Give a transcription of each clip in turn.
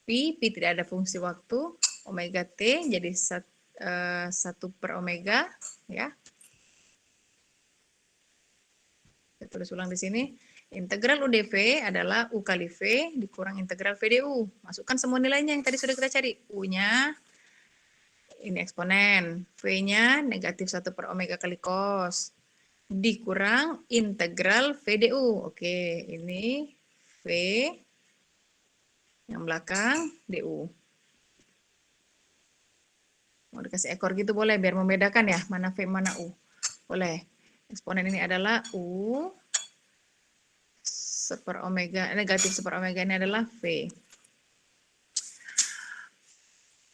Pi tidak ada fungsi waktu, omega T jadi 1/omega, ya. Saya tulis ulang di sini. Integral UdV adalah U kali V dikurang integral VdU. Masukkan semua nilainya yang tadi sudah kita cari. U-nya, ini eksponen. V-nya negatif 1/omega kali cos. Dikurang integral VdU. Oke, ini V. Yang belakang, DU. Mau dikasih ekor gitu boleh, biar membedakan ya, mana V, mana U. Boleh. Eksponen ini adalah U, 1/omega, negatif 1/omega ini adalah V.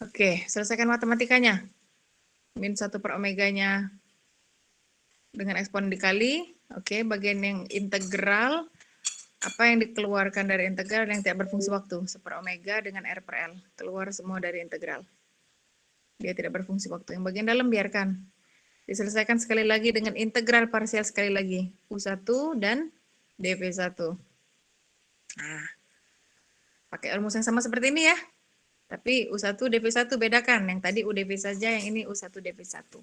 Oke, selesaikan matematikanya. Min 1/omeganya dengan eksponen dikali. Oke, bagian yang integral, apa yang dikeluarkan dari integral yang tidak berfungsi waktu? 1/omega dengan R/L. Keluar semua dari integral. Dia tidak berfungsi waktu. Yang bagian dalam biarkan. Diselesaikan sekali lagi dengan integral parsial sekali lagi. U1 dan dV1. Nah, pakai rumus yang sama seperti ini ya. Tapi U1 dV1 bedakan. Yang tadi UdV saja, yang ini U1 dV1.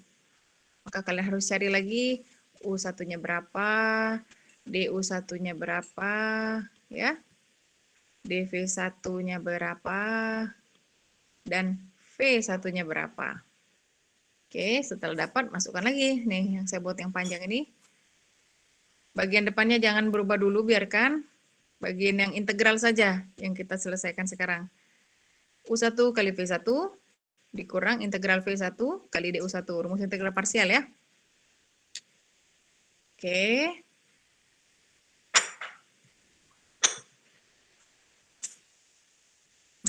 Maka kalian harus cari lagi U1-nya berapa, DU1-nya berapa, ya. dV1-nya berapa, dan V1-nya berapa. Oke, setelah dapat, masukkan lagi. Nih, yang saya buat yang panjang ini. Bagian depannya jangan berubah dulu, biarkan. Bagian yang integral saja yang kita selesaikan sekarang. U1 kali V1 dikurang integral V1 kali DU1. Rumus integral parsial ya. Oke.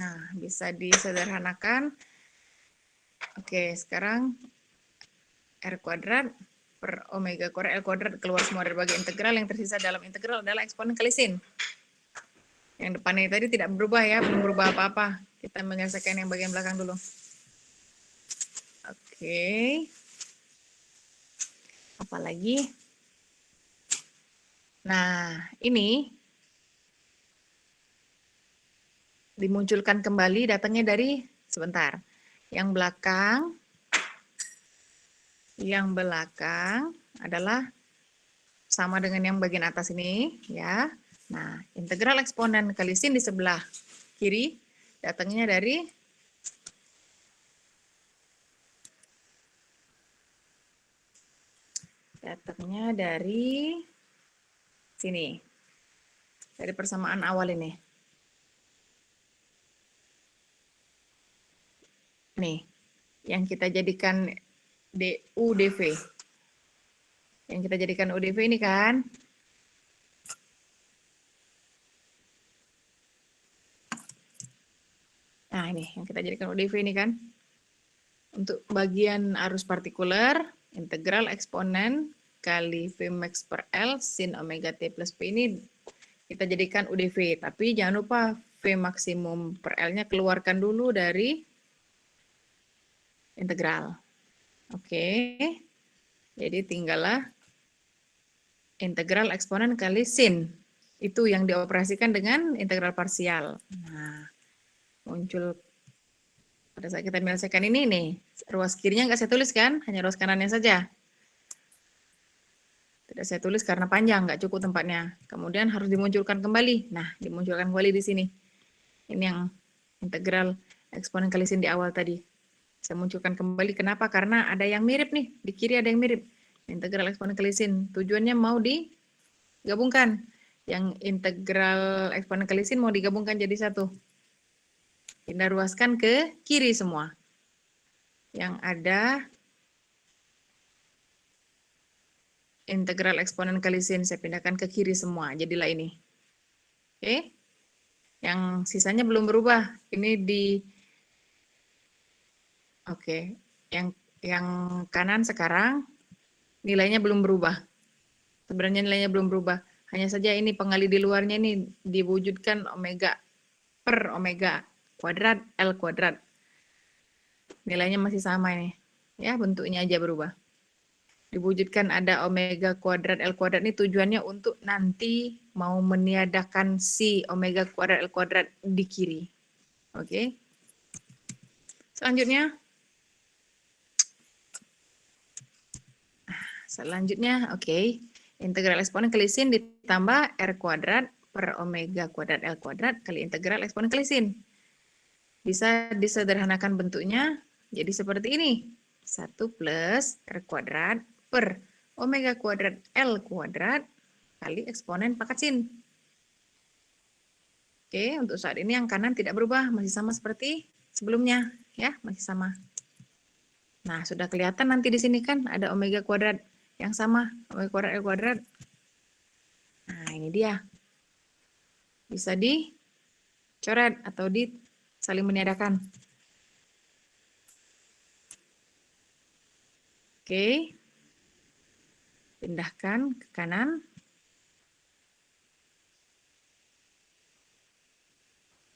Nah, bisa disederhanakan. Oke, sekarang R kuadrat per omega kuadrat L kuadrat keluar semua dari bagian integral. Yang tersisa dalam integral adalah eksponen kali sin. Yang depannya tadi tidak berubah ya, belum berubah apa-apa. Kita menyelesaikan yang bagian belakang dulu. Oke. Apalagi? Nah, ini dimunculkan kembali datangnya dari sebentar. Yang belakang adalah sama dengan yang bagian atas ini, ya. Nah, integral eksponen kali sin di sebelah kiri datangnya dari sini. Dari persamaan awal ini. Nih, yang kita jadikan UdV. Yang kita jadikan UdV ini kan. Nah, ini yang kita jadikan UdV ini kan. Untuk bagian arus partikular, integral eksponen kali Vmax per L sin omega T plus P ini kita jadikan UdV. Tapi jangan lupa V maksimum per L-nya keluarkan dulu dari integral. Oke. Jadi tinggallah integral eksponen kali sin. Itu yang dioperasikan dengan integral parsial. Nah, muncul pada saat kita menyelesaikan ini nih, ruas kirinya nggak saya tulis kan, hanya ruas kanannya saja. Tidak saya tulis karena panjang, nggak cukup tempatnya. Kemudian harus dimunculkan kembali. Nah, dimunculkan kembali di sini. Ini yang integral eksponen kali sin di awal tadi. Saya munculkan kembali. Kenapa? Karena ada yang mirip nih. Di kiri ada yang mirip. Integral eksponen kali sin. Tujuannya mau digabungkan. Yang integral eksponen kali sin mau digabungkan jadi satu. Pindah ruaskan ke kiri semua. Yang ada integral eksponen kali sin saya pindahkan ke kiri semua. Jadilah ini. Oke. Yang sisanya belum berubah. Ini Oke. Yang kanan sekarang nilainya belum berubah. Sebenarnya nilainya belum berubah. Hanya saja ini pengali di luarnya ini diwujudkan omega per omega kuadrat L kuadrat. Nilainya masih sama ini. Ya, bentuknya aja berubah. Diwujudkan ada omega kuadrat L kuadrat ini tujuannya untuk nanti mau meniadakan si omega kuadrat L kuadrat di kiri. Oke. Selanjutnya, oke. Integral eksponen kali sin ditambah R kuadrat per omega kuadrat L kuadrat kali integral eksponen kali sin. Bisa disederhanakan bentuknya jadi seperti ini. 1 plus R kuadrat per omega kuadrat L kuadrat kali eksponen pangkat sin. Oke, untuk saat ini yang kanan tidak berubah, masih sama seperti sebelumnya, ya, masih sama. Nah, sudah kelihatan nanti di sini kan ada omega kuadrat yang sama, omega kuadrat L kuadrat. Nah, ini dia. Bisa dicoret atau saling meniadakan. Oke. Pindahkan ke kanan.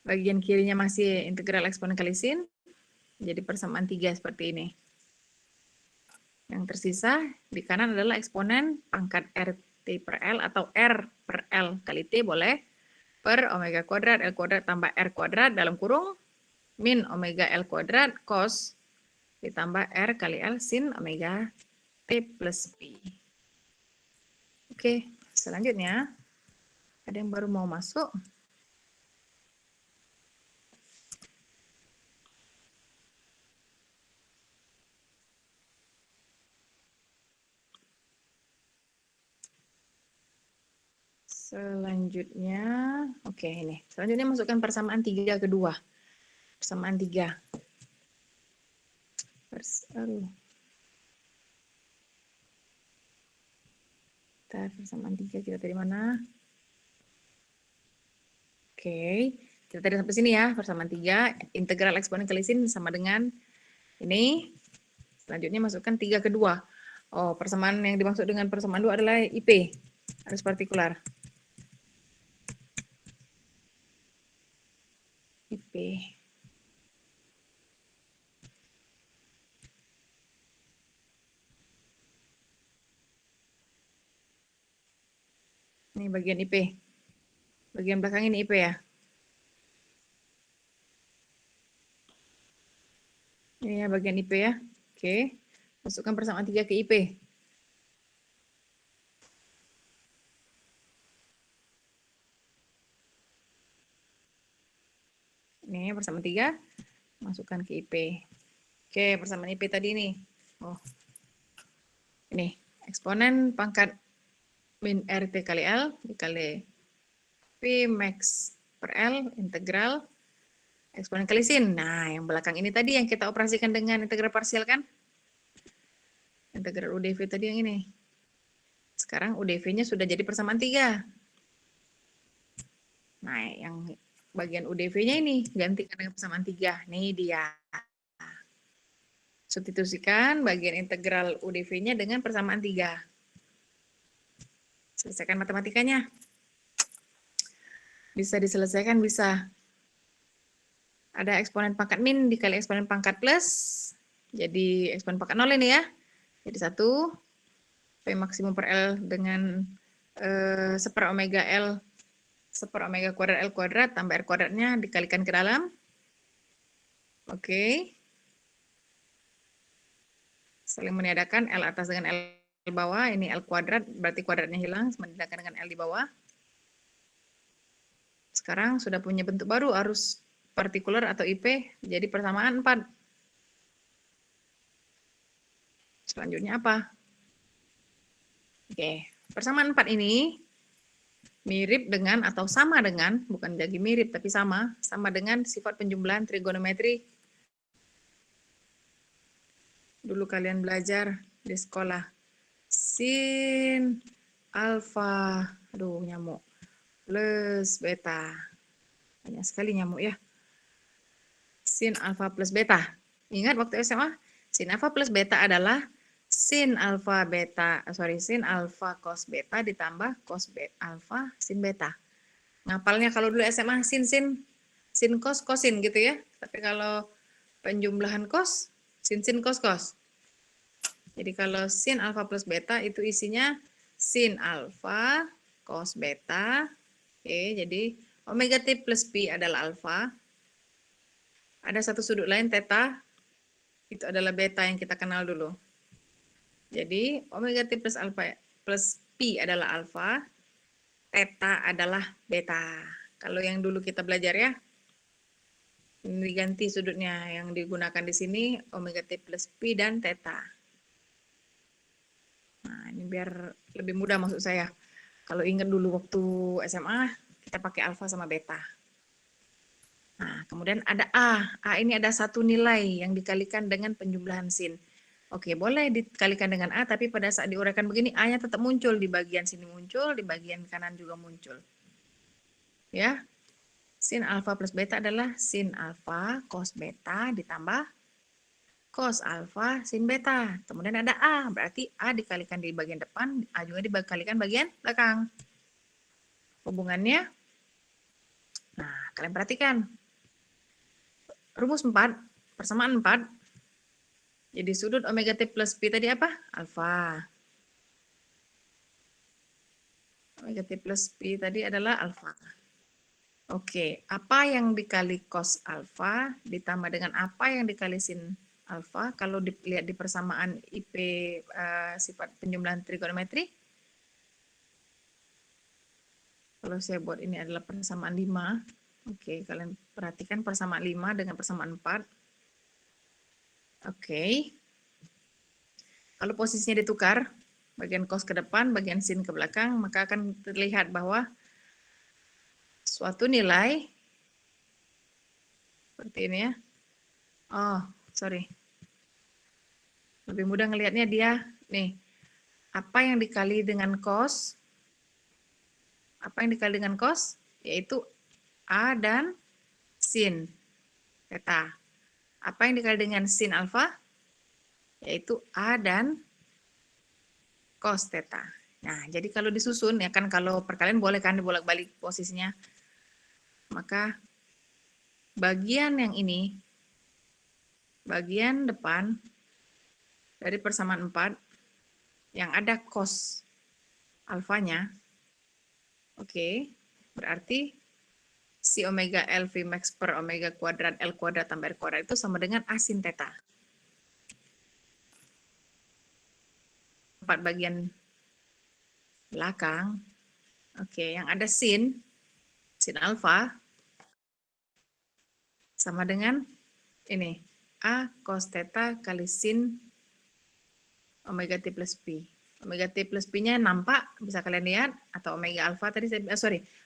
Bagian kirinya masih integral eksponen kali sin. Jadi persamaan 3 seperti ini. Yang tersisa di kanan adalah eksponen pangkat RT per L atau R per L kali T boleh. Per omega kuadrat L kuadrat tambah R kuadrat dalam kurung min omega L kuadrat cos ditambah R kali L sin omega T plus P. Oke, selanjutnya ada yang baru mau masuk. Selanjutnya, oke ini. Selanjutnya masukkan persamaan 3 kedua. Persamaan 3. Persamaan 3 kita dari mana? Oke, kita tadi sampai sini ya. Persamaan 3, integral eksponen kali sin sama dengan ini. Selanjutnya masukkan 3 kedua. Oh, persamaan yang dimaksud dengan persamaan 2 adalah IP, arus partikular. IP. Ini bagian IP. Bagian belakang ini IP ya. Ini ya bagian IP ya. Oke. Masukkan persamaan 3 ke IP. Ini persamaan 3. Masukkan ke IP. Oke, persamaan IP tadi ini. Oh. Ini eksponen pangkat min RT kali L dikali P max per L integral eksponen kali sin. Nah, yang belakang ini tadi yang kita operasikan dengan integral parsial kan? Integral UDV tadi yang ini. Sekarang UDV-nya sudah jadi persamaan 3. Nah, yang bagian UDV-nya ini gantikan dengan persamaan 3. Nih dia. Substitusikan bagian integral UDV-nya dengan persamaan 3. Selesaikan matematikanya. Bisa diselesaikan, bisa. Ada eksponen pangkat min dikali eksponen pangkat plus. Jadi eksponen pangkat 0 ini ya. Jadi 1. P maksimum per L dengan seper omega L seper omega kuadrat L kuadrat tambah R kuadratnya dikalikan ke dalam. Oke. Saling meniadakan L atas dengan L bawah. Ini L kuadrat, berarti kuadratnya hilang. Meniadakan dengan L di bawah. Sekarang sudah punya bentuk baru arus partikular atau IP. Jadi persamaan 4. Selanjutnya apa? Oke. Persamaan 4 ini mirip dengan atau sama dengan, bukan jadi mirip tapi sama dengan sifat penjumlahan trigonometri. Dulu kalian belajar di sekolah. Sin alfa, aduh nyamuk, plus beta. Banyak sekali nyamuk ya. Sin alfa plus beta. Ingat waktu SMA, sin alfa plus beta adalah sin alfa cos beta ditambah cos beta alfa sin beta. Ngapalnya kalau dulu SMA sin cos kosin gitu ya. Tapi kalau penjumlahan cos sin cos cos. Jadi kalau sin alfa plus beta itu isinya sin alfa cos beta. Oke, jadi omega t plus p adalah alfa. ada satu sudut lain theta, itu adalah beta yang kita kenal dulu. Jadi omega T plus alfa plus pi adalah alfa, theta adalah beta. Kalau yang dulu kita belajar ya, ini diganti sudutnya, yang digunakan di sini omega T plus pi dan theta. Nah, ini biar lebih mudah maksud saya. Kalau ingat dulu waktu SMA, kita pakai alfa sama beta. Nah, kemudian ada A. A ini ada satu nilai yang dikalikan dengan penjumlahan sin. Oke, boleh dikalikan dengan A, tapi pada saat diuraikan begini, A-nya tetap muncul. Di bagian sini muncul, di bagian kanan juga muncul. Ya, sin alfa plus beta adalah sin alfa cos beta ditambah cos alfa sin beta. Kemudian ada A, berarti A dikalikan di bagian depan, A juga dikalikan bagian belakang. Hubungannya, nah kalian perhatikan. Rumus 4, persamaan 4. Jadi sudut omega T plus pi tadi apa? Alfa. Omega T plus pi tadi adalah alfa. Oke, apa yang dikali cos alfa ditambah dengan apa yang dikali sin alfa, kalau dilihat di persamaan IP sifat penjumlahan trigonometri, kalau saya buat ini adalah persamaan 5, oke, kalian perhatikan persamaan 5 dengan persamaan 4, oke, kalau posisinya ditukar, bagian cos ke depan, bagian sin ke belakang, maka akan terlihat bahwa suatu nilai, seperti ini ya, oh, sorry, lebih mudah ngelihatnya dia, nih, apa yang dikali dengan cos, yaitu A dan sin theta. Apa yang dikali dengan sin alfa, yaitu A dan cos theta. Nah, jadi kalau disusun, ya kan kalau perkalian boleh kan dibolak-balik posisinya. Maka bagian yang ini, bagian depan dari persamaan 4, yang ada cos alfanya, oke, berarti si omega L V max per omega kuadrat L kuadrat tambah R kuadrat itu sama dengan A sin theta. 4 bagian belakang, oke, yang ada sin alfa, sama dengan ini, A cos theta kali sin omega T plus pi. Omega T plus pi-nya nampak, bisa kalian lihat, atau omega alfa tadi,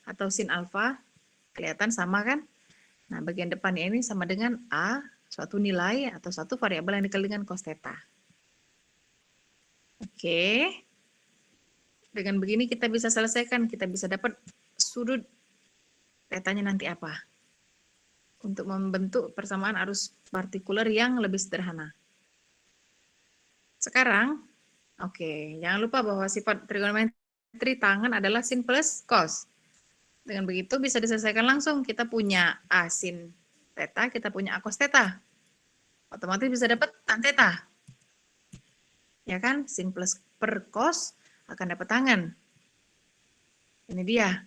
atau sin alfa, kelihatan sama kan? Nah, bagian depannya ini sama dengan A, suatu nilai atau satu variabel yang dikali dengan cos theta. Oke. Dengan begini kita bisa selesaikan, kita bisa dapat sudut tetanya nanti apa. Untuk membentuk persamaan arus partikular yang lebih sederhana. Sekarang, oke, jangan lupa bahwa sifat trigonometri tangan adalah sin plus cos. Dengan begitu bisa diselesaikan langsung. Kita punya A sin theta, kita punya A cos theta. Otomatis bisa dapat tan theta. Ya kan? Sin plus per cos akan dapat tangan. Ini dia.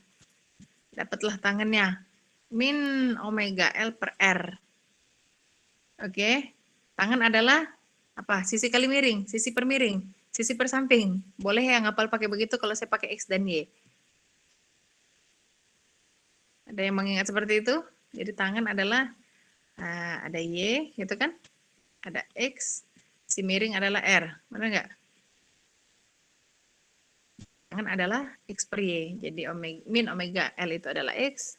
Dapatlah tangannya. Min omega L per R. Oke. Tangan adalah apa? Sisi kali miring, sisi per miring, sisi per samping. Boleh ya ngapal pakai begitu kalau saya pakai X dan Y. Ada yang mengingat seperti itu? Jadi tangan adalah ada Y, gitu kan? Ada X, si miring adalah R. Benar nggak? Tangan adalah X per Y. Jadi min omega L itu adalah X,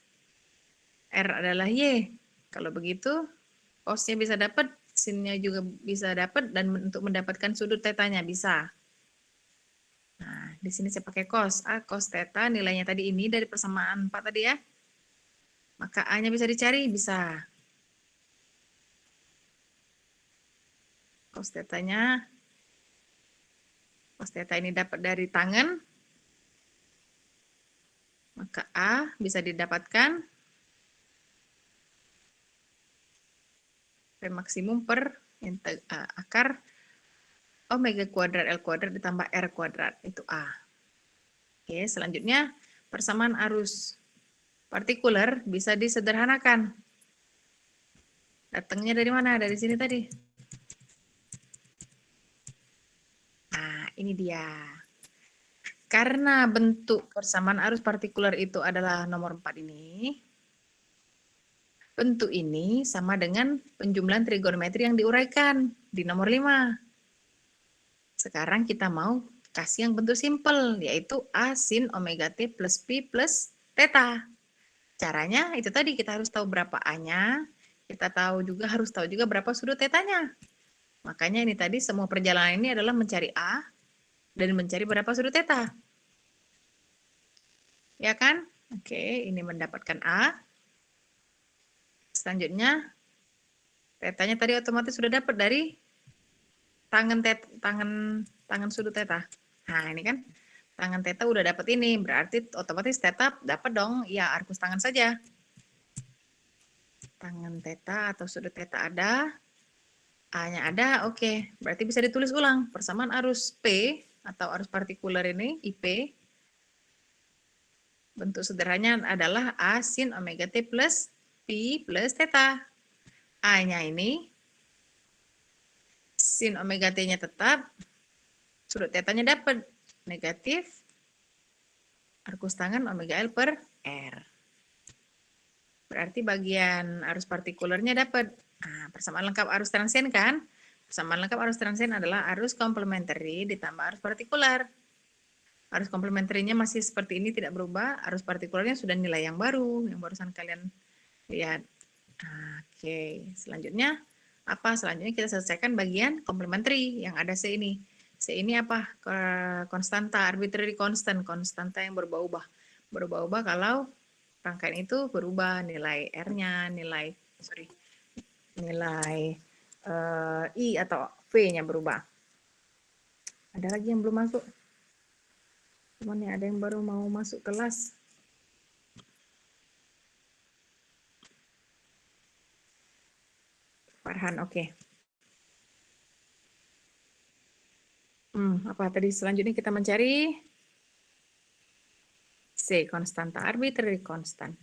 R adalah Y. Kalau begitu, cosnya bisa dapat, sinnya juga bisa dapat, dan untuk mendapatkan sudut tetanya bisa. Nah, di sini saya pakai cos. A cos theta nilainya tadi ini dari persamaan 4 tadi ya. Maka A-nya bisa dicari, bisa. Cos theta-nya, cos theta ini dapat dari tangan, maka A bisa didapatkan P maksimum per akar omega kuadrat L kuadrat ditambah R kuadrat, itu A. Oke, selanjutnya persamaan arus partikular bisa disederhanakan. Datangnya dari mana? Dari sini tadi. Nah, ini dia. Karena bentuk persamaan arus partikular itu adalah nomor 4 ini, bentuk ini sama dengan penjumlahan trigonometri yang diuraikan di nomor 5. Sekarang kita mau kasih yang bentuk simpel, yaitu A sin omega T plus P plus theta. Caranya itu tadi, kita harus tahu berapa A-nya, kita harus tahu juga berapa sudut tetanya. Makanya ini tadi semua perjalanan ini adalah mencari A dan mencari berapa sudut teta. Ya kan? Oke, ini mendapatkan A. Selanjutnya, tetanya tadi otomatis sudah dapat dari tangan sudut teta. Nah, ini kan tangan teta udah dapat ini, berarti otomatis teta dapat dong, ya arkus tangan saja. Tangan teta atau sudut teta ada, A-nya ada, oke. Berarti bisa ditulis ulang. Persamaan arus P atau arus partikular ini, IP, bentuk sederhananya adalah A sin omega T plus P plus theta. A-nya ini, sin omega T-nya tetap, sudut tetanya dapat negatif, arkus tangan omega L per R. Berarti bagian arus partikulernya dapat. Nah, persamaan lengkap arus transien kan? Persamaan lengkap arus transien adalah arus komplementari ditambah arus partikular. Arus komplementerinya masih seperti ini, tidak berubah. Arus partikularnya sudah nilai yang barusan kalian lihat. Oke, selanjutnya apa? Selanjutnya kita selesaikan bagian komplementari yang ada C ini. C ini apa? Konstanta, arbitrary constant, konstanta yang berubah-ubah. Berubah-ubah kalau rangkaian itu berubah, nilai R-nya, nilai I atau V-nya berubah. Ada lagi yang belum masuk? Cuman ya ada yang baru mau masuk kelas. Farhan, oke. Apa tadi selanjutnya kita mencari C, konstanta, arbitrary constant.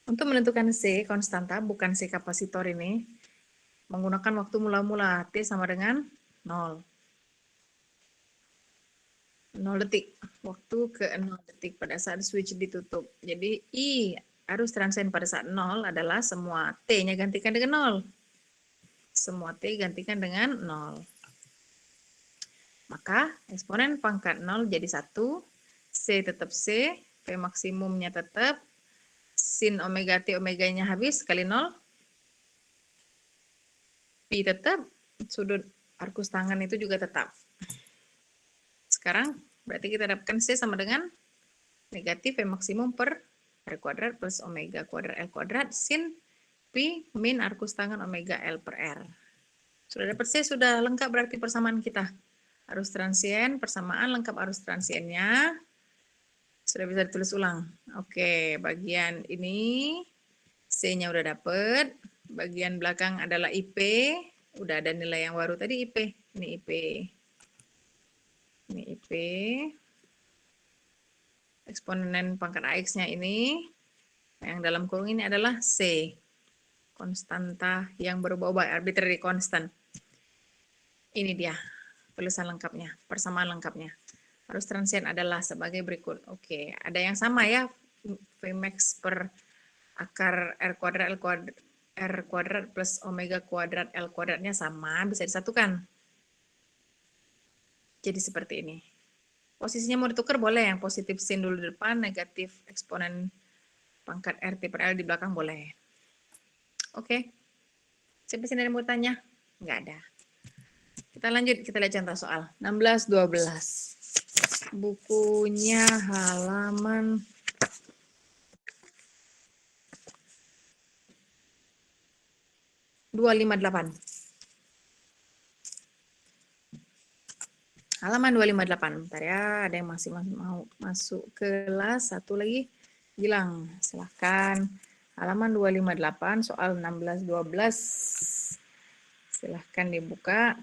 Untuk menentukan C, konstanta, bukan C kapasitor ini, menggunakan waktu mula-mula T sama dengan 0. 0 detik. Waktu ke 0 detik pada saat switch ditutup. Jadi I arus transien pada saat 0 adalah semua T-nya gantikan dengan 0. Semua T gantikan dengan 0. Maka eksponen pangkat 0 jadi 1. C tetap C. P maksimumnya tetap. Sin omega T omeganya habis kali 0. Pi tetap. Sudut arkus tangan itu juga tetap. Sekarang berarti kita dapatkan C sama dengan negatif P maksimum per R kuadrat plus omega kuadrat L kuadrat sin Pi min arkus tangan omega L per R. Sudah dapat C, sudah lengkap berarti persamaan kita. Arus transien, persamaan lengkap arus transiennya. Sudah bisa ditulis ulang. Oke, bagian ini C-nya udah dapet. Bagian belakang adalah IP. Udah ada nilai yang baru tadi IP. Ini IP. Ini IP. Eksponen pangkat AX-nya ini. Yang dalam kurung ini adalah C. Konstanta yang berubah-ubah, arbitrary constant. Ini dia tulisan lengkapnya, persamaan lengkapnya. Arus transien adalah sebagai berikut. Oke, ada yang sama ya. Vmax per akar R kuadrat plus omega kuadrat L kuadratnya sama, bisa disatukan. Jadi seperti ini. Posisinya mau ditukar boleh, yang positif sin dulu di depan, negatif eksponen pangkat RT per L di belakang boleh. Oke. Siapa sini ada yang mau tanya? Enggak ada. Kita lanjut, kita lihat contoh soal. 16-12. Bukunya halaman 258. Halaman 258. Bentar ya, ada yang masih mau masuk kelas. Satu lagi, Gilang. Silahkan. Halaman 258, soal 16-12. Silahkan dibuka.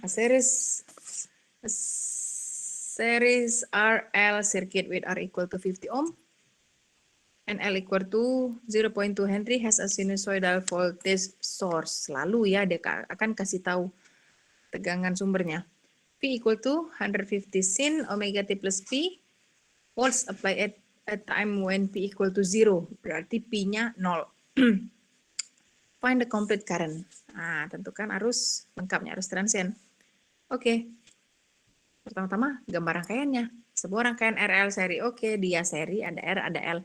Series RL circuit with R equal to 50 ohm. and L equal to 0.2 Henry has a sinusoidal voltage source. Selalu ya dia akan kasih tahu tegangan sumbernya. P equal to 150 sin omega T plus P volts apply at a time when P equal to 0. Berarti P-nya 0. Find the complete current. Nah, tentukan arus lengkapnya, arus transient. Oke. Pertama-tama gambar rangkaiannya. Sebuah rangkaian RL seri. Oke, dia seri, ada R, ada L.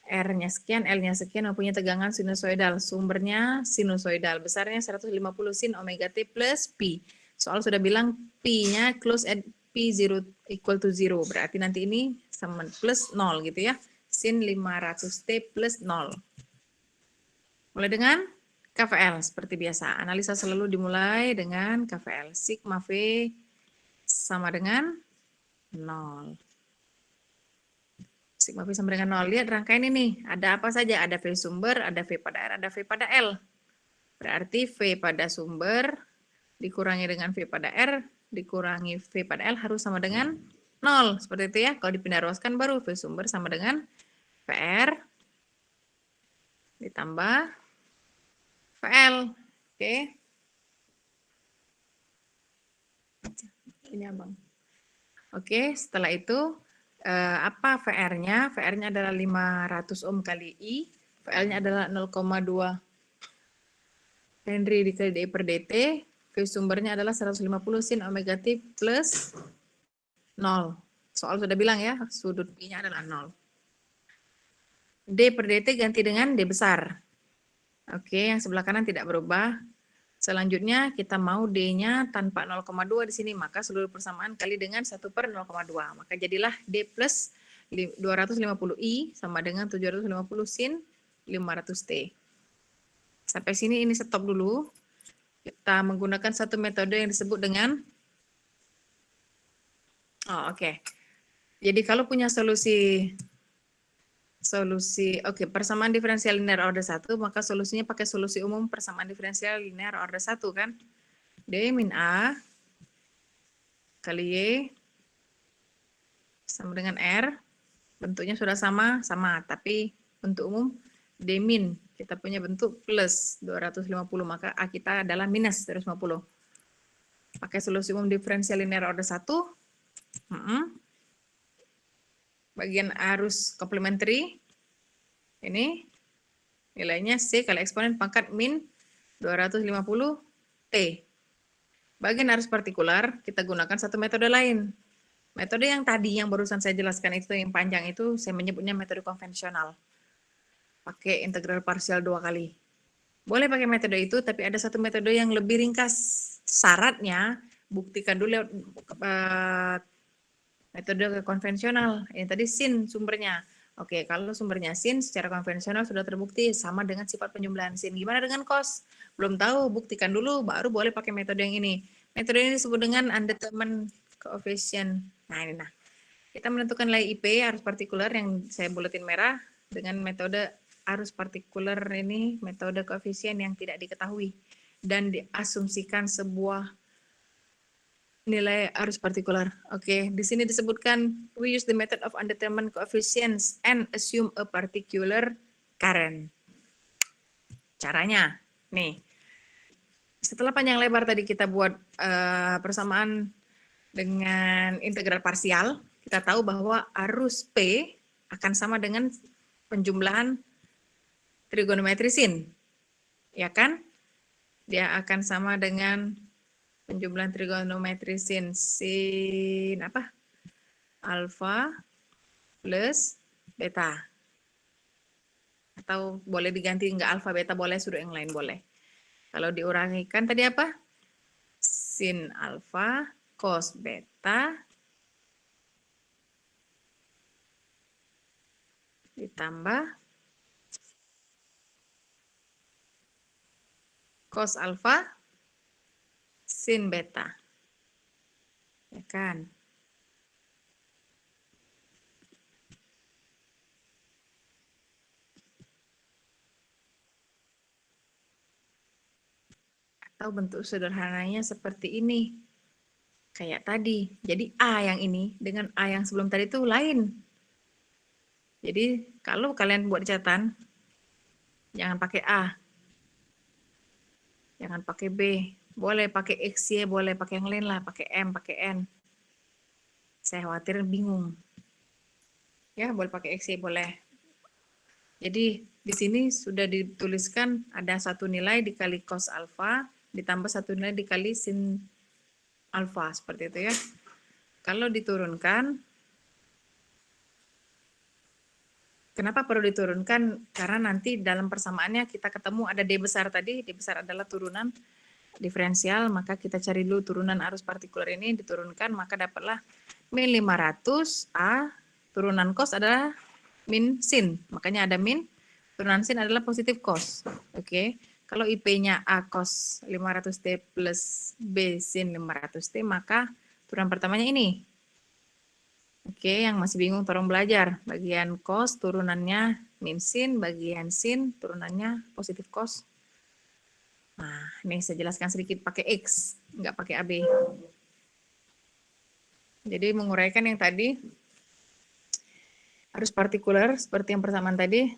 R-nya sekian, L-nya sekian, mempunyai tegangan sinusoidal. Sumbernya sinusoidal. Besarnya 150 sin omega T plus P. Soal sudah bilang P-nya close at P0 equal to 0. Berarti nanti ini sama plus 0 gitu ya. Sin 500 T plus 0. Mulai dengan KVL seperti biasa. Analisa selalu dimulai dengan KVL. Sigma V sama dengan 0. Sigma V sama dengan 0. Lihat rangkaian ini. Ada apa saja? Ada V sumber, ada V pada R, ada V pada L. Berarti V pada sumber dikurangi dengan V pada R, dikurangi V pada L harus sama dengan 0. Seperti itu ya. Kalau dipindah ruaskan baru V sumber sama dengan VR ditambah VL. Oke. Ini abang. Oke, setelah itu apa VR-nya? VR-nya adalah 500 ohm kali I. VL-nya adalah 0,2 Henry dikali dI per dt. V sumbernya adalah 150 sin omega T plus 0. Soal sudah bilang ya, sudut Pi-nya adalah 0. D per dt ganti dengan D besar. Oke, yang sebelah kanan tidak berubah. Selanjutnya kita mau D-nya tanpa 0,2 di sini, maka seluruh persamaan kali dengan 1 per 0,2. Maka jadilah D plus 250I sama dengan 750 sin 500T. Sampai sini ini stop dulu. Kita menggunakan satu metode yang disebut dengan oke. Jadi kalau punya solusi persamaan diferensial linear order 1, maka solusinya pakai solusi umum persamaan diferensial linear order 1 kan. D min A kali Y sama dengan R. Bentuknya sudah sama, tapi bentuk umum D min. Kita punya bentuk plus 250, maka A kita adalah minus 250. Pakai solusi umum diferensial linear order 1. Bagian arus komplementari. Ini nilainya C kali eksponen pangkat min 250 T. Bagian arus partikular, kita gunakan satu metode lain. Metode yang tadi, yang barusan saya jelaskan itu, yang panjang itu, saya menyebutnya metode konvensional. Pakai integral parsial 2 kali. Boleh pakai metode itu, tapi ada satu metode yang lebih ringkas. Syaratnya, buktikan dulu metode konvensional. Yang tadi sin sumbernya. Oke, kalau sumbernya sin secara konvensional sudah terbukti sama dengan sifat penjumlahan sin. Gimana dengan cos? Belum tahu, buktikan dulu baru boleh pakai metode yang ini. Metode ini disebut dengan undetermined coefficient. Nah, ini nah. Kita menentukan nilai IP arus partikular yang saya buletin merah dengan metode arus partikular ini, metode koefisien yang tidak diketahui dan diasumsikan sebuah nilai arus partikular. Oke, di sini disebutkan we use the method of undetermined coefficients and assume a particular current. Caranya, nih. Setelah panjang lebar tadi kita buat persamaan dengan integral parsial, kita tahu bahwa arus P akan sama dengan penjumlahan trigonometri sin. Ya kan? Dia akan sama dengan penjumlahan trigonometri sin apa? Alfa plus beta. Atau boleh diganti enggak alfa beta, boleh, sudut yang lain boleh. Kalau diurangikan tadi apa? Sin alfa cos beta ditambah cos alfa sin beta. Ya kan? Atau bentuk sederhananya seperti ini. Kayak tadi. Jadi A yang ini dengan A yang sebelum tadi itu lain. Jadi kalau kalian buat catatan, jangan pakai A, jangan pakai B, boleh pakai X, Y, boleh pakai yang lain lah, pakai M, pakai N. Saya khawatir bingung. Ya, boleh pakai X, Y, boleh. Jadi di sini sudah dituliskan ada satu nilai dikali cos alfa, ditambah satu nilai dikali sin alfa, seperti itu ya. Kalau diturunkan, kenapa perlu diturunkan? Karena nanti dalam persamaannya kita ketemu ada D besar tadi, D besar adalah turunan diferensial, maka kita cari dulu turunan arus partikular ini, diturunkan, maka dapatlah min 500 A, turunan cos adalah min sin, makanya ada min, turunan sin adalah positif cos. Oke, kalau IP-nya A cos 500T plus B sin 500T, maka turunan pertamanya ini. Oke, yang masih bingung tolong belajar. Bagian cos turunannya min sin, bagian sin turunannya positif cos. Nah, ini saya jelaskan sedikit pakai X, nggak pakai AB. Jadi menguraikan yang tadi, arus partikular seperti yang persamaan tadi,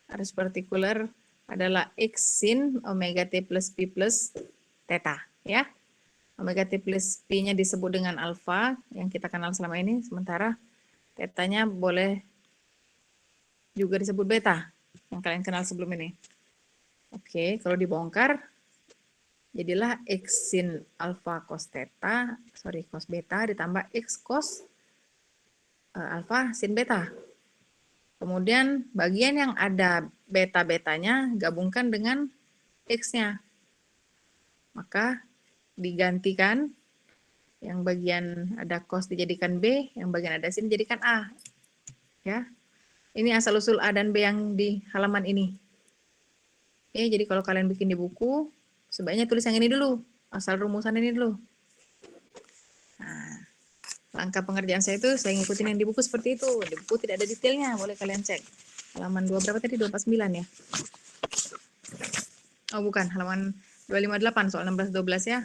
arus partikular adalah X sin omega T plus P plus theta. Ya. Omega T plus P-nya disebut dengan alfa, yang kita kenal selama ini, sementara tetanya boleh juga disebut beta, yang kalian kenal sebelum ini. Oke, kalau dibongkar, jadilah X sin alfa cos theta, cos beta ditambah X cos alfa sin beta. Kemudian bagian yang ada beta-betanya gabungkan dengan X-nya. Maka digantikan, yang bagian ada cos dijadikan B, yang bagian ada sin dijadikan A. Ya. Ini asal-usul A dan B yang di halaman ini. Oke, jadi kalau kalian bikin di buku, sebaiknya tulis yang ini dulu, asal rumusan ini dulu. Nah, langkah pengerjaan saya itu saya ngikutin yang di buku seperti itu. Di buku tidak ada detailnya, boleh kalian cek. Halaman 2 berapa tadi? 249 ya? Oh bukan, halaman 258 soal 16-12 ya.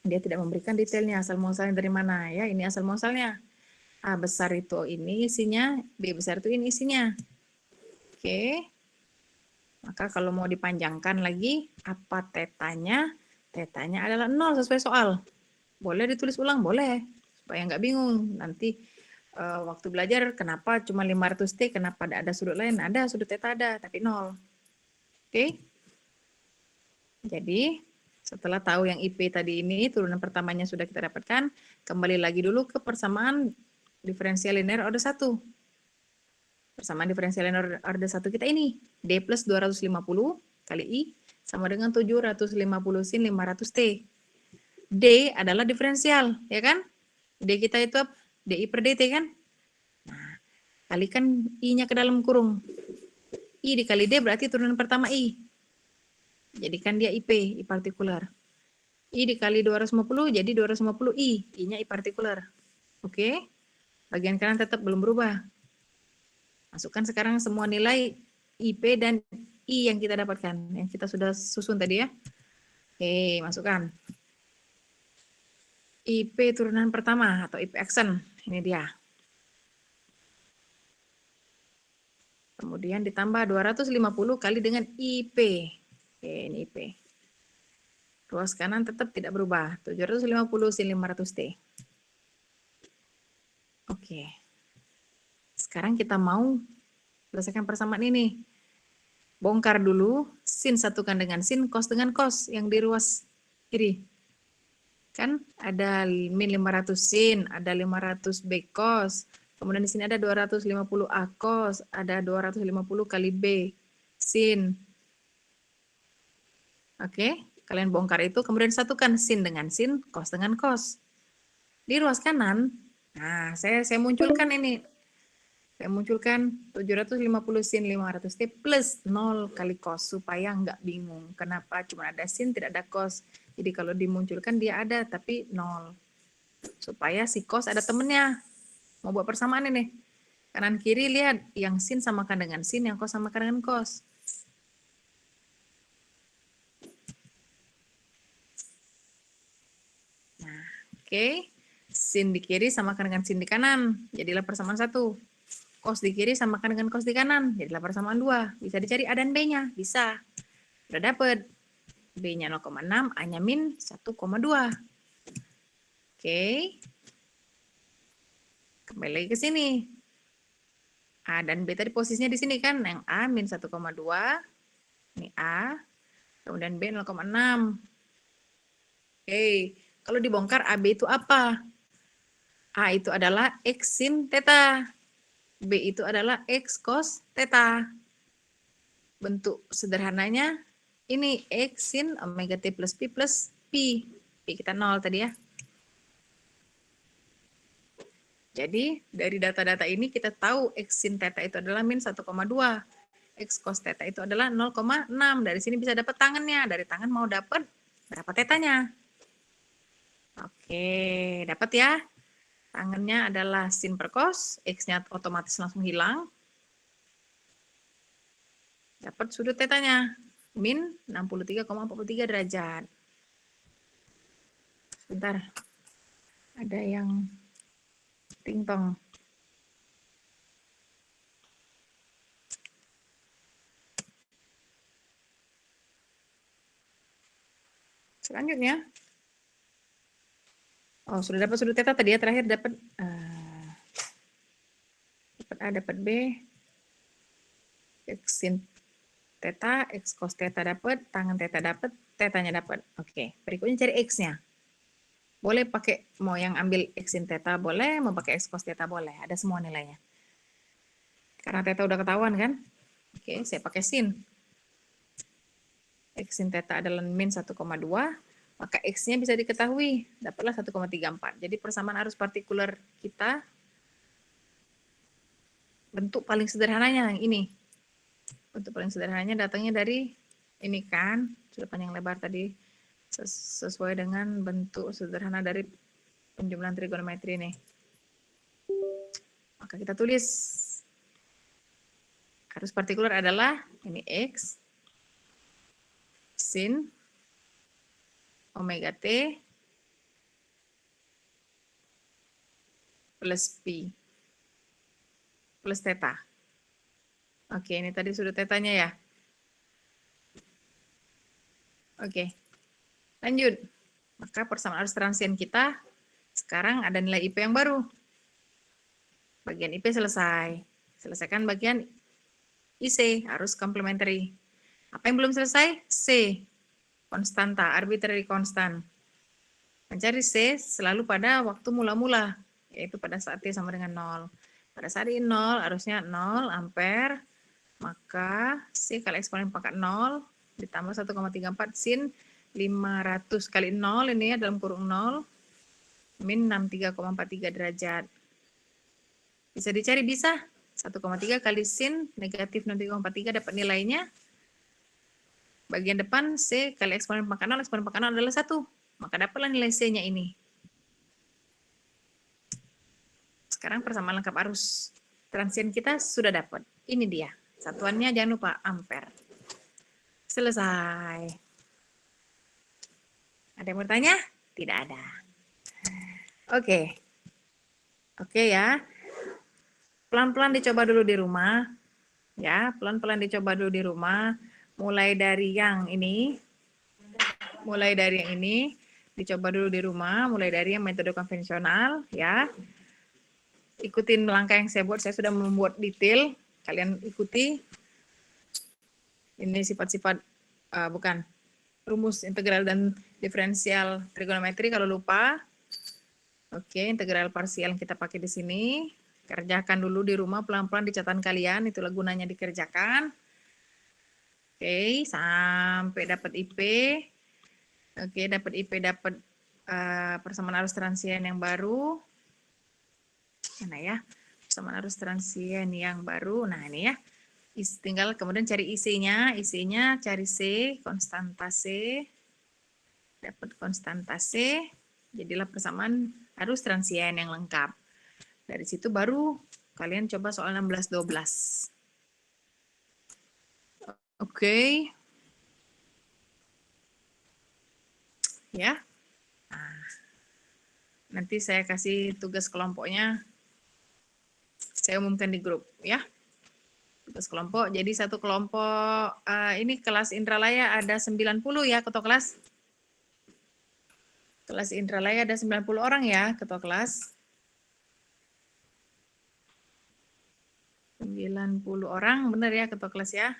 Dia tidak memberikan detailnya, asal muasalnya dari mana ya. Ini asal muasalnya. A besar itu ini isinya, B besar itu ini isinya. Oke. Maka kalau mau dipanjangkan lagi, apa tetanya? Tetanya adalah 0 sesuai soal. Boleh ditulis ulang, boleh. Supaya nggak bingung. Nanti waktu belajar kenapa cuma 500T, kenapa ada sudut lain? Ada, sudut teta ada, tapi 0. Oke. Jadi setelah tahu yang IP tadi ini, turunan pertamanya sudah kita dapatkan, kembali lagi dulu ke persamaan diferensial linear order 1. Persamaan diferensial linear order 1 kita ini, D plus 250 kali I sama dengan 750 sin 500T. D adalah diferensial, ya kan? D kita itu DI per DT kan? Nah, kalikan I-nya ke dalam kurung. I dikali D berarti turunan pertama I. Jadikan dia IP, I partikular. I dikali 250 jadi 250 I. I-nya I partikular. Oke. Bagian kanan tetap belum berubah. Masukkan sekarang semua nilai IP dan I yang kita dapatkan. Yang kita sudah susun tadi ya. Oke, masukkan. IP turunan pertama atau IP action. Ini dia. Kemudian ditambah 250 kali dengan IP. Oke, ini IP. Ruas kanan tetap tidak berubah. 750 sin 500T. Oke. Sekarang kita mau selesaikan persamaan ini. Bongkar dulu, sin satukan dengan sin, cos dengan cos yang di ruas kiri. Kan ada min 500 sin, ada 500 B cos. Kemudian di sini ada 250 A cos, ada 250 kali B sin. Oke, kalian bongkar itu, kemudian satukan sin dengan sin, cos dengan cos. Di ruas kanan, nah saya munculkan ini. Saya munculkan 750 sin 500T plus 0 kali cos, supaya nggak bingung. Kenapa cuma ada sin, tidak ada cos. Jadi kalau dimunculkan dia ada, tapi 0. Supaya si cos ada temennya. Mau buat persamaan ini. Kanan kiri lihat, yang sin samakan dengan sin, yang cos samakan dengan cos. Oke, sin di kiri samakan dengan sin di kanan. Jadilah persamaan 1. Cos di kiri samakan dengan cos di kanan. Jadilah persamaan 2. Bisa dicari A dan B-nya. Bisa. Udah dapet. B-nya 0,6, A-nya min 1,2. Oke. Kembali lagi ke sini. A dan B tadi posisinya di sini kan. Yang A min 1,2. Ini A. Kemudian B 0,6. Oke. Kalau dibongkar AB itu apa? A itu adalah X sin theta. B itu adalah X cos theta. Bentuk sederhananya ini X sin omega T plus P plus P. P kita 0 tadi ya. Jadi dari data-data ini kita tahu X sin theta itu adalah min 1,2. X cos theta itu adalah 0,6. Dari sini bisa dapat tangannya. Dari tangan mau dapat berapa tetanya. Oke, dapat ya. Tangannya adalah sin per cos, X-nya otomatis langsung hilang. Dapat sudut tetanya, min 63,43 derajat. Sebentar, ada yang ting-tong. Selanjutnya, oh sudah dapat sudut teta tadi ya, terakhir dapat A, dapat B, X sin theta, X cos theta dapat, tangan theta dapat, tetanya dapat. Oke, berikutnya cari X-nya. Boleh pakai, mau yang ambil X sin theta boleh, mau pakai X cos theta boleh, ada semua nilainya. Karena theta udah ketahuan kan? Oke, saya pakai sin. X sin theta adalah min 1,2, maka X-nya bisa diketahui, dapatlah 1,34. Jadi persamaan arus partikular kita, bentuk paling sederhananya yang ini. Bentuk paling sederhananya datangnya dari ini kan, sudah panjang lebar tadi, sesuai dengan bentuk sederhana dari penjumlahan trigonometri ini. Maka kita tulis, arus partikular adalah ini X, sin omega T plus P plus theta. Oke, ini tadi sudut tetanya ya. Oke, lanjut. Maka persamaan arus transien kita sekarang ada nilai IP yang baru. Bagian IP selesai. Selesaikan bagian IC, arus complementary. Apa yang belum selesai? C, konstanta, arbitrary constant. Mencari C selalu pada waktu mula-mula, yaitu pada saat T sama dengan 0. Pada saat ini 0, arusnya 0 ampere, maka C kali eksponen pangkat 0 ditambah 1,34 sin 500 kali 0 ini ya dalam kurung 0 min 63,43 derajat. Bisa dicari, bisa. 1,3 kali sin negatif 63,43 dapat nilainya. Bagian depan C kali eksponen pangkat 0, eksponen pangkat 0 adalah 1. Maka dapatlah nilai C-nya ini. Sekarang persamaan lengkap arus transien kita sudah dapat. Ini dia. Satuannya jangan lupa ampere. Selesai. Ada yang bertanya? Tidak ada. Oke. Oke ya. Pelan-pelan dicoba dulu di rumah. Ya, pelan-pelan dicoba dulu di rumah. Mulai dari yang ini. Mulai dari yang ini. Dicoba dulu di rumah. Mulai dari yang metode konvensional. Ya. Ikutin langkah yang saya buat. Saya sudah membuat detail. Kalian ikuti. Ini sifat-sifat, bukan. Rumus integral dan diferensial trigonometri kalau lupa. Oke, integral parsial kita pakai di sini. Kerjakan dulu di rumah pelan-pelan di catatan kalian, itulah gunanya dikerjakan. Oke, sampai dapat IP. Oke, dapat IP, dapat persamaan arus transien yang baru. Mana ya? Persamaan arus transien yang baru. Nah, ini ya. Tinggal kemudian cari IC-nya. IC-nya cari C, konstanta C. Dapat konstanta C. Jadilah persamaan arus transien yang lengkap. Dari situ baru kalian coba soal 16-12. Oke. Ya. Nah, nanti saya kasih tugas kelompoknya Saya umumkan di grup ya. Tugas kelompok. Jadi satu kelompok ini kelas Indralaya ada 90 ya ketua kelas. Kelas Indralaya ada 90 orang ya ketua kelas. 90 orang, benar ya ketua kelas ya.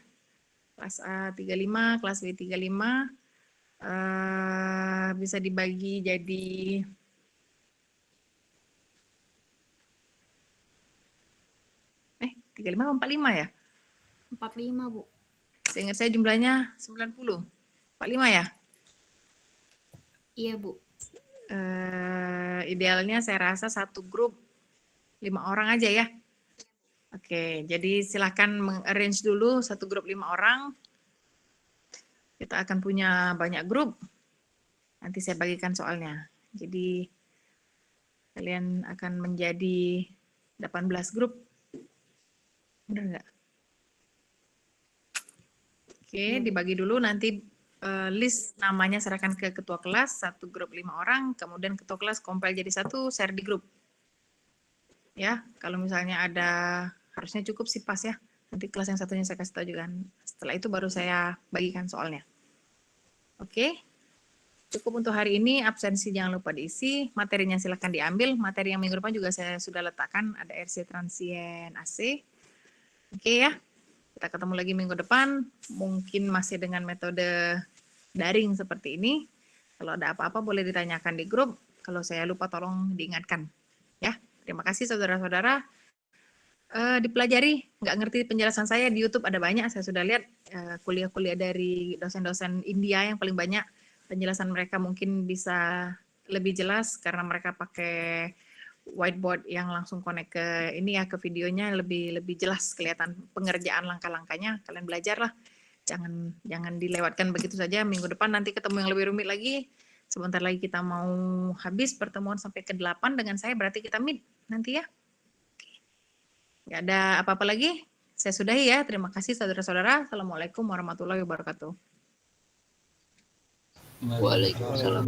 Kelas A 35, kelas B 35. Bisa dibagi jadi 35 atau 45 ya? 45, Bu. Seingat saya jumlahnya 90. 45 ya? Iya, Bu. Idealnya saya rasa satu grup 5 orang aja ya. Oke, jadi silahkan meng-arrange dulu satu grup 5 orang. Kita akan punya banyak grup. Nanti saya bagikan soalnya. Jadi kalian akan menjadi 18 grup. Benar nggak? Oke, dibagi dulu nanti list namanya serahkan ke ketua kelas, satu grup 5 orang, kemudian ketua kelas compile jadi satu, share di grup. Ya, kalau misalnya ada, harusnya cukup sih pas ya. Nanti kelas yang satunya saya kasih tahu juga. Setelah itu baru saya bagikan soalnya. Oke, cukup untuk hari ini. Absensi jangan lupa diisi. Materinya silahkan diambil. Materi yang minggu depan juga saya sudah letakkan. Ada RC transient AC. Oke ya, kita ketemu lagi minggu depan. Mungkin masih dengan metode daring seperti ini. Kalau ada apa-apa boleh ditanyakan di grup. Kalau saya lupa tolong diingatkan. Ya, terima kasih saudara-saudara. Dipelajari, nggak ngerti penjelasan saya di YouTube ada banyak, saya sudah lihat kuliah-kuliah dari dosen-dosen India yang paling banyak, penjelasan mereka mungkin bisa lebih jelas karena mereka pakai whiteboard yang langsung connect ke ini ya, ke videonya lebih jelas kelihatan pengerjaan langkah-langkahnya. Kalian belajarlah, jangan dilewatkan begitu saja. Minggu depan nanti ketemu yang lebih rumit lagi. Sebentar lagi kita mau habis pertemuan sampai ke-8 dengan saya, berarti kita meet nanti ya. Nggak ada apa-apa lagi? Saya sudahi ya. Terima kasih saudara-saudara. Assalamualaikum warahmatullahi wabarakatuh. Waalaikumsalam.